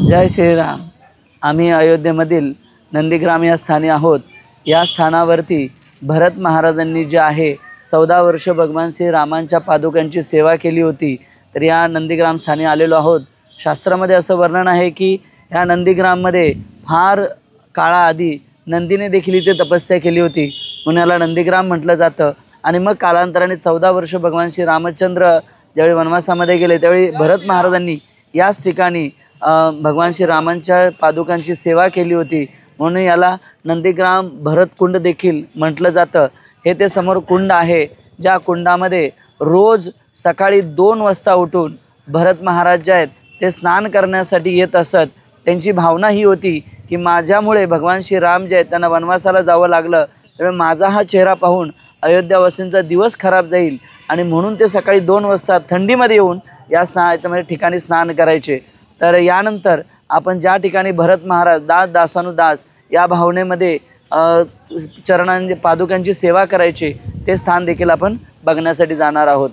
जय श्रीराम। आम्ही अयोध्येमधील नंदीग्राम या स्थानी आहोत। या स्थानावरती भरत महाराजांनी जे आहे 14 वर्ष भगवान श्रीरामांच्या पादुकांची सेवा केली होती। तर या नंदीग्राम स्थानी आलेलो आहोत। शास्त्रामध्ये असं वर्णन आहे की या नंदीग्राममध्ये फार काळाआधी नंदीने देखील इथे तपस्या केली होती, म्हणून याला नंदीग्राम म्हटलं जातं। आणि मग कालांतराने 14 वर्ष भगवान श्री रामचंद्र ज्यावेळी वनवासामध्ये गेले त्यावेळी भरत महाराजांनी याच ठिकाणी भगवान श्रीरामांच्या पादुकांची सेवा केली होती, म्हणून याला नंदीग्राम भरत कुंड देखील म्हटलं जातं। हे ते समोर कुंड आहे, ज्या कुंडामध्ये रोज सकाळी 2 वाजता उठून भरत महाराज जे आहेत ते स्नान करण्यासाठी येत असत। त्यांची भावना ही होती की माझ्यामुळे भगवान श्रीराम जे आहेत त्यांना वनवासाला जावं लागलं, त्यामुळे माझा हा चेहरा पाहून अयोध्यावासींचा दिवस खराब जाईल, आणि म्हणून ते सकाळी 2 वाजता थंडीमध्ये येऊन या ठिकाणी स्नान करायचे। तर यानंतर आपण ज्या ठिकाणी भरत महाराज दास दासानुदास या भावनेमध्ये पादुकांची सेवा करायची ते स्थान देखील आपण बघण्यासाठी जाणार आहोत।